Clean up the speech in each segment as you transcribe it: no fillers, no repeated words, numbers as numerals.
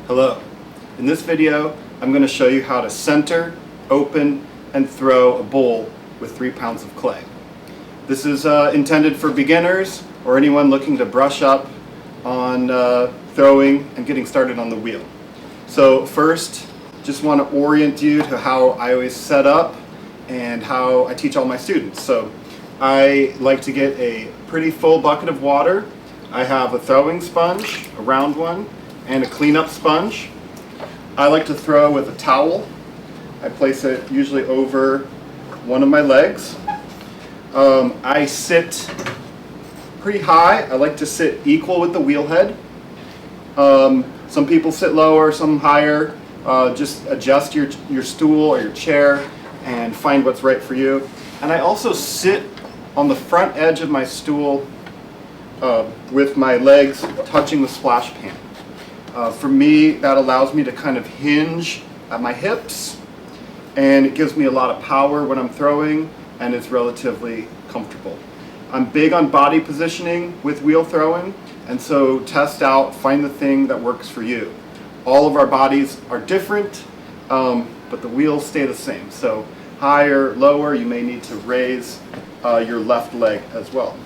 Hello. In this video, I'm going to show you how to center, open, and throw a bowl with 3 pounds of clay. This is intended for beginners or anyone looking to brush up on throwing and getting started on the wheel. So first, just want to orient you to how I always set up and how I teach all my students. So I like to get a pretty full bucket of water. I have a throwing sponge, a round one, and a cleanup sponge. I like to throw with a towel. I place it usually over one of my legs. I sit pretty high. I like to sit equal with the wheel head. Some people sit lower, some higher. Just adjust your stool or your chair and find what's right for you. And I also sit on the front edge of my stool with my legs touching the splash pan. For me, that allows me to kind of hinge at my hips, and it gives me a lot of power when I'm throwing, and it's relatively comfortable. I'm big on body positioning with wheel throwing, and so test out, find the thing that works for you. All of our bodies are different, but the wheels stay the same. So higher, lower, you may need to raise your left leg as well.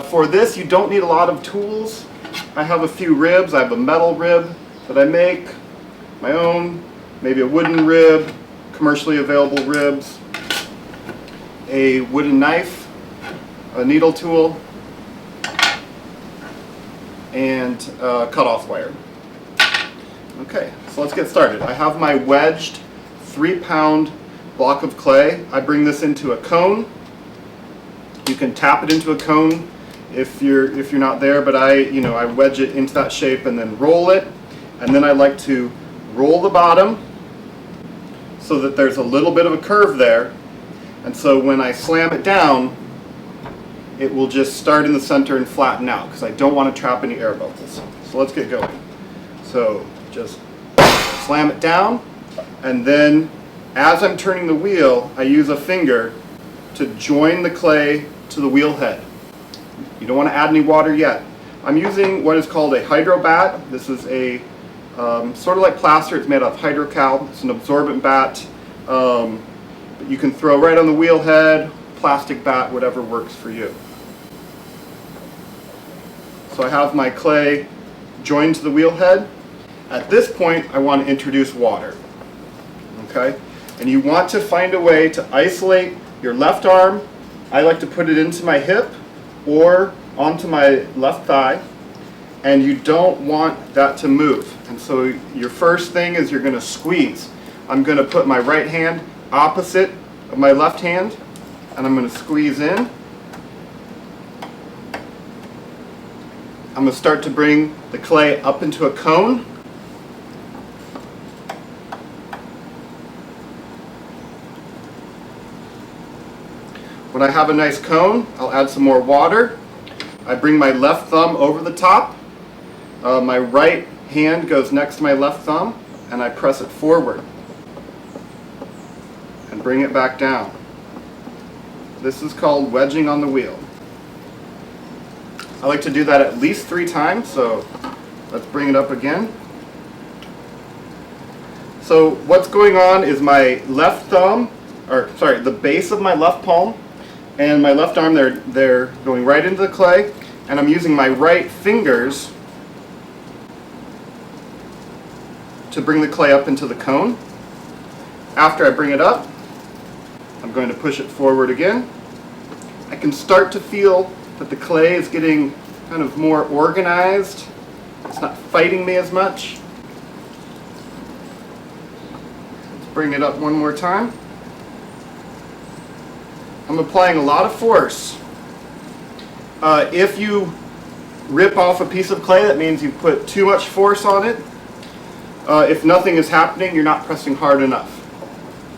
For this, you don't need a lot of tools. I have a few ribs. I have a metal rib that I make, my own, maybe a wooden rib, commercially available ribs, a wooden knife, a needle tool, and cut-off wire. Okay, so let's get started. I have my wedged 3-pound block of clay. I bring this into a cone. You can tap it into a cone if you're not there, but I wedge it into that shape and then roll it, and then I like to roll the bottom so that there's a little bit of a curve there, and so when I slam it down, it will just start in the center and flatten out because I don't want to trap any air bubbles. So let's get going. So just slam it down, and then as I'm turning the wheel, I use a finger to join the clay to the wheel head. You don't want to add any water yet. I'm using what is called a hydro bat. This is a sort of like plaster. It's made out of hydrocal. It's an absorbent bat. But you can throw right on the wheel head, plastic bat, whatever works for you. So I have my clay joined to the wheel head. At this point, I want to introduce water. Okay? And you want to find a way to isolate your left arm. I like to put it into my hip or onto my left thigh, and you don't want that to move. And so your first thing is you're going to squeeze. I'm going to put my right hand opposite of my left hand, and I'm going to squeeze in. I'm going to start to bring the clay up into a cone. When I have a nice cone, I'll add some more water. I bring my left thumb over the top. My right hand goes next to my left thumb, and I press it forward and bring it back down. This is called wedging on the wheel. I like to do that at least 3 times, so let's bring it up again. So what's going on is my left thumb, the base of my left palm and my left arm, they're going right into the clay, and I'm using my right fingers to bring the clay up into the cone. After I bring it up, I'm going to push it forward again. I can start to feel that the clay is getting kind of more organized. It's not fighting me as much. Let's bring it up one more time. I'm applying a lot of force. If you rip off a piece of clay, that means you put too much force on it. If nothing is happening, you're not pressing hard enough.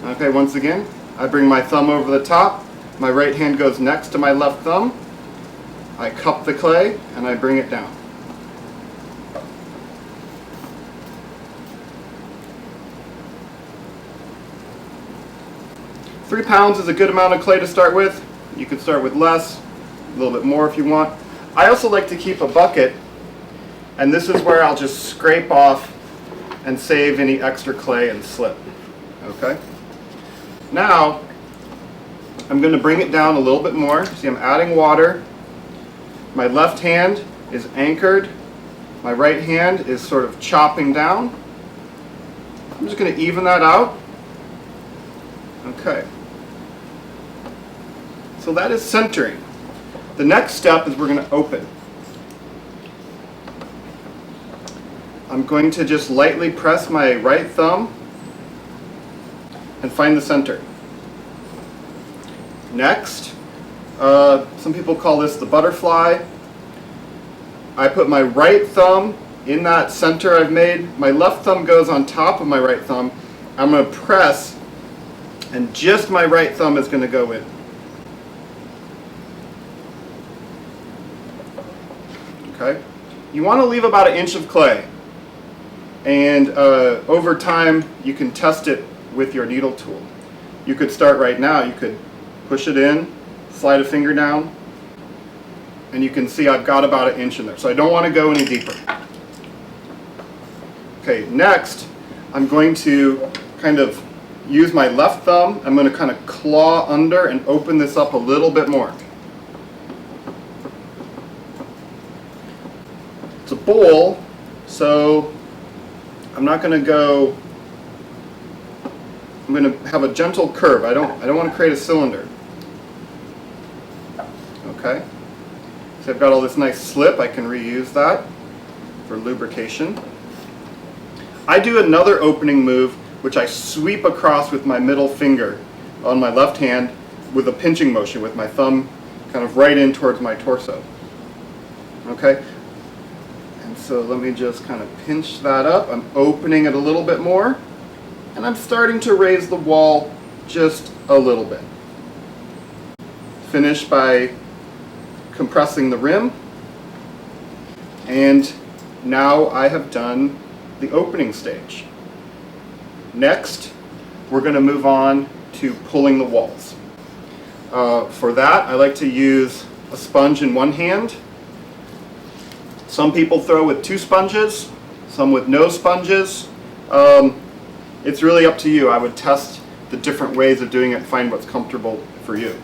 Okay, once again, I bring my thumb over the top. My right hand goes next to my left thumb. I cup the clay and I bring it down. £3 pounds is a good amount of clay to start with. You can start with less, a little bit more if you want. I also like to keep a bucket, and this is where I'll just scrape off and save any extra clay and slip. Okay? Now, I'm going to bring it down a little bit more. See, I'm adding water. My left hand is anchored. My right hand is sort of chopping down. I'm just going to even that out. Okay. So that is centering. The next step is we're going to open. I'm going to just lightly press my right thumb and find the center. Next, some people call this the butterfly. I put my right thumb in that center I've made. My left thumb goes on top of my right thumb. I'm going to press, and just my right thumb is going to go in. Okay? You want to leave about 1 inch of clay. And over time, you can test it with your needle tool. You could start right now. You could push it in, slide a finger down, and you can see I've got about 1 inch in there. So I don't want to go any deeper. Okay, next, I'm going to kind of use my left thumb. I'm going to kind of claw under and open this up a little bit more. It's a bowl, so I'm not going to go, I'm going to have a gentle curve. I don't want to create a cylinder. Okay? So I've got all this nice slip. I can reuse that for lubrication. I do another opening move, which I sweep across with my middle finger on my left hand with a pinching motion with my thumb kind of right in towards my torso. Okay? And so let me just kind of pinch that up. I'm opening it a little bit more, and I'm starting to raise the wall just a little bit. Finish by compressing the rim, and now I have done the opening stage. Next, we're going to move on to pulling the walls. For that, I like to use a sponge in one hand. Some people throw with 2 sponges, some with no sponges. It's really up to you. I would test the different ways of doing it and find what's comfortable for you.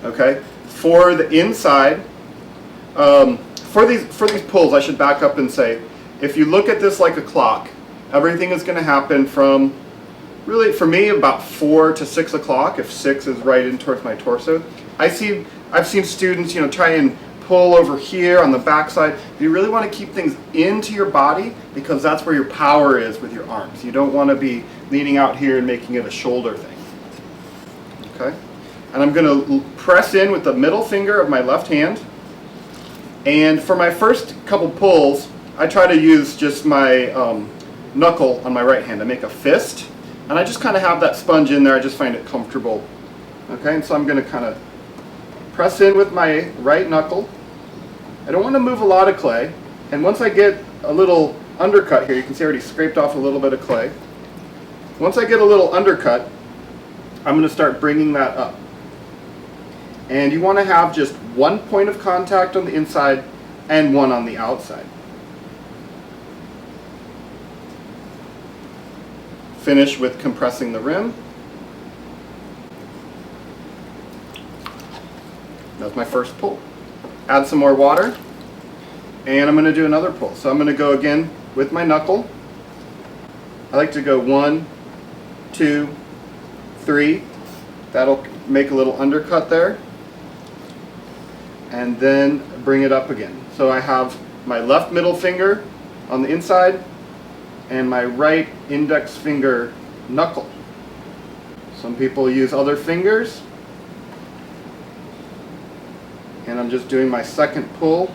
Okay? For the inside, for these pulls, I should back up and say, if you look at this like a clock, everything is going to happen from, really for me, about 4 to 6 o'clock, if 6 is right in towards my torso. I've seen students, try and pull over here on the back side. You really want to keep things into your body because that's where your power is with your arms. You don't want to be leaning out here and making it a shoulder thing. Okay? And I'm going to press in with the middle finger of my left hand. And for my first couple pulls, I try to use just my knuckle on my right hand. I make a fist, and I just kind of have that sponge in there. I just find it comfortable. Okay, and so I'm going to kind of press in with my right knuckle. I don't want to move a lot of clay. And once I get a little undercut here, you can see I already scraped off a little bit of clay. Once I get a little undercut, I'm going to start bringing that up. And you want to have just 1 point of contact on the inside and 1 on the outside. Finish with compressing the rim. That's my first pull. Add some more water, and I'm going to do another pull. So I'm going to go again with my knuckle. I like to go 1, 2, 3. That'll make a little undercut there. And then bring it up again. So I have my left middle finger on the inside and my right index finger knuckle. Some people use other fingers. And I'm just doing my second pull,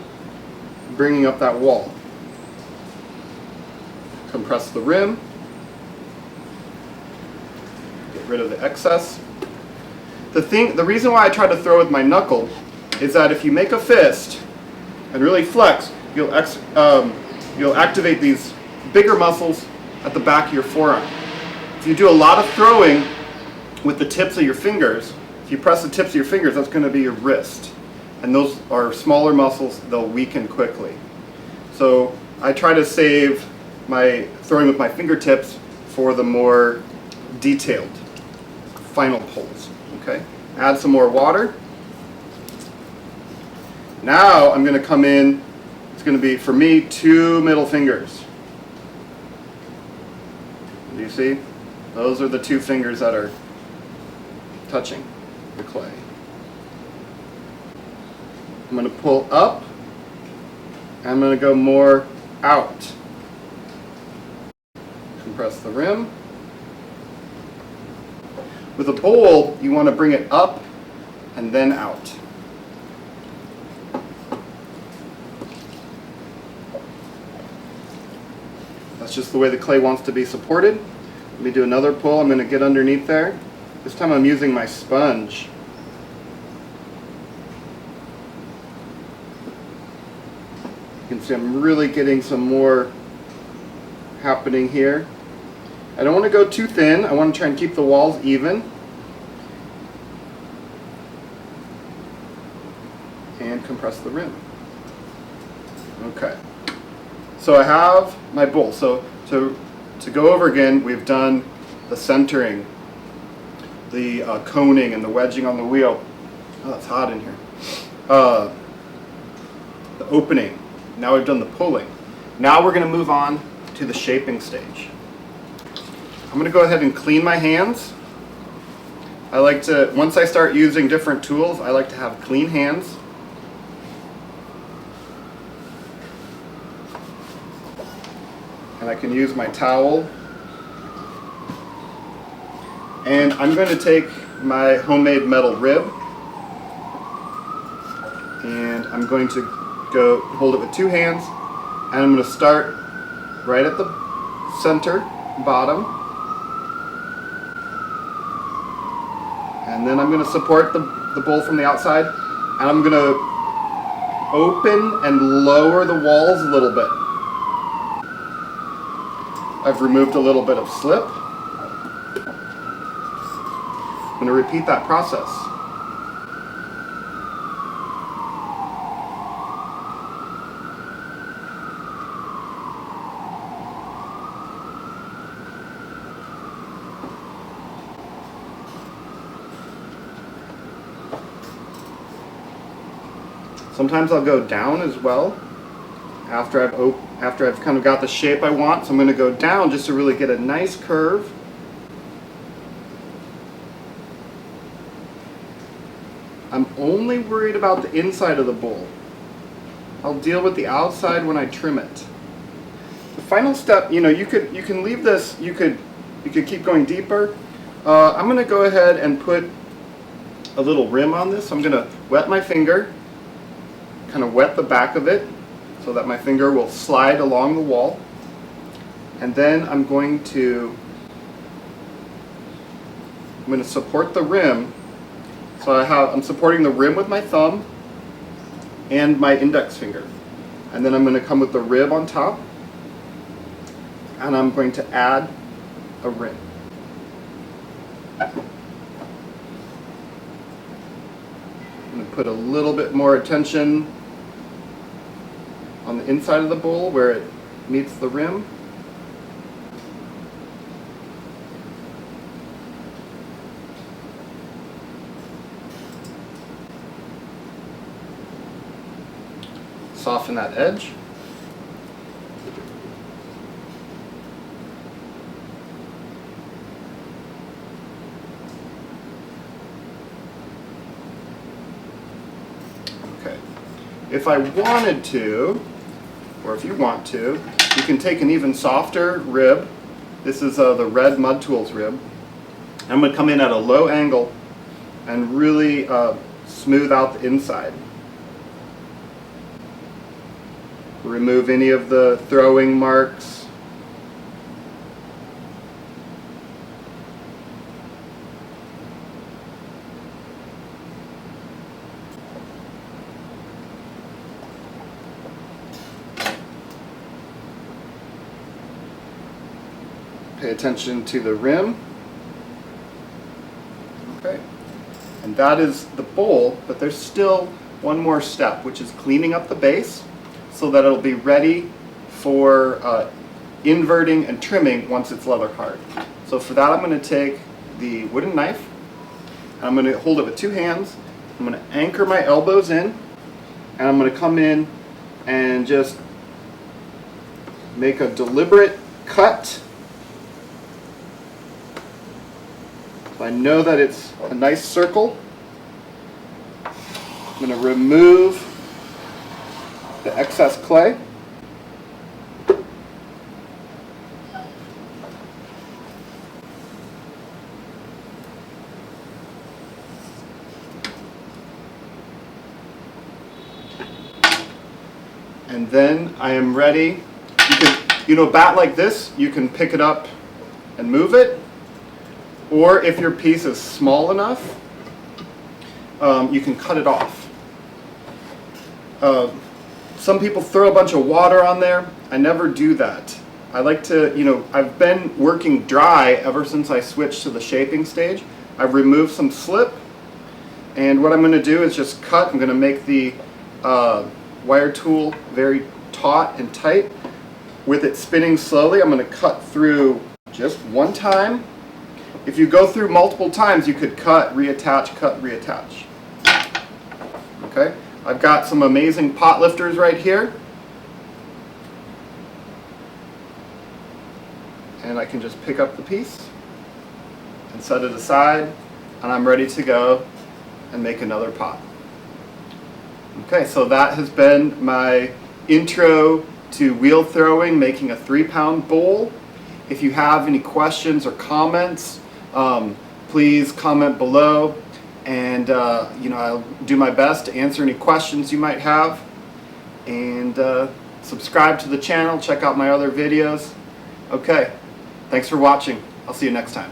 bringing up that wall. Compress the rim. Get rid of the excess. The reason why I try to throw with my knuckle is that if you make a fist and really flex, you'll activate these bigger muscles at the back of your forearm. If you do a lot of throwing with the tips of your fingers, if you press the tips of your fingers, that's going to be your wrist. And those are smaller muscles, they'll weaken quickly. So I try to save throwing with my fingertips for the more detailed final pulls. Okay, add some more water. Now I'm going to come in, it's going to be, for me, 2 middle fingers. Do you see? Those are the 2 fingers that are touching the clay. I'm going to pull up, and I'm going to go more out. Compress the rim. With a bowl, you want to bring it up and then out. That's just the way the clay wants to be supported. Let me do another pull. I'm going to get underneath there. This time I'm using my sponge. You can see I'm really getting some more happening here. I don't want to go too thin. I want to try and keep the walls even. And compress the rim. Okay. So I have my bowl. So to go over again, we've done the centering, the coning, and the wedging on the wheel. Oh, it's hot in here. The opening. Now we've done the pulling. Now we're going to move on to the shaping stage. I'm going to go ahead and clean my hands. I like to, once I start using different tools, I like to have clean hands. And I can use my towel. And I'm going to take my homemade metal rib, and I'm going to go hold it with 2 hands, and I'm going to start right at the center, bottom, and then I'm going to support the bowl from the outside, and I'm going to open and lower the walls a little bit. I've removed a little bit of slip. I'm going to repeat that process. Sometimes I'll go down as well after I've kind of got the shape I want. So I'm going to go down just to really get a nice curve. I'm only worried about the inside of the bowl. I'll deal with the outside when I trim it. The final step, you can leave this. You could keep going deeper. I'm going to go ahead and put a little rim on this. So I'm going to wet my finger, kind of wet the back of it, so that my finger will slide along the wall. And then I'm going to support the rim. So I'm supporting the rim with my thumb and my index finger. And then I'm going to come with the rib on top, and I'm going to add a rim. I'm going to put a little bit more attention on the inside of the bowl where it meets the rim. Soften that edge. Okay. If I wanted to, or if you want to, you can take an even softer rib. This is the red Mud Tools rib. I'm going to come in at a low angle and really smooth out the inside. Remove any of the throwing marks. Pay attention to the rim. Okay. And that is the bowl, but there's still one more step, which is cleaning up the base, so that it'll be ready for inverting and trimming once it's leather hard. So for that I'm going to take the wooden knife, and I'm going to hold it with two hands. I'm going to anchor my elbows in, and I'm going to come in and just make a deliberate cut. So I know that it's a nice circle. I'm going to remove the excess clay. And then I am ready. A bat like this, you can pick it up and move it. Or if your piece is small enough, you can cut it off. Some people throw a bunch of water on there. I never do that. I like to, I've been working dry ever since I switched to the shaping stage. I've removed some slip, and what I'm going to do is just cut. I'm going to make the wire tool very taut and tight. With it spinning slowly, I'm going to cut through just one time. If you go through multiple times, you could cut, reattach, cut, reattach. Okay, I've got some amazing pot lifters right here. And I can just pick up the piece and set it aside, and I'm ready to go and make another pot. Okay, so that has been my intro to wheel throwing, making a 3-pound bowl. If you have any questions or comments, please comment below, and I'll do my best to answer any questions you might have. And subscribe to the channel, check out my other videos. Okay, thanks for watching. I'll see you next time.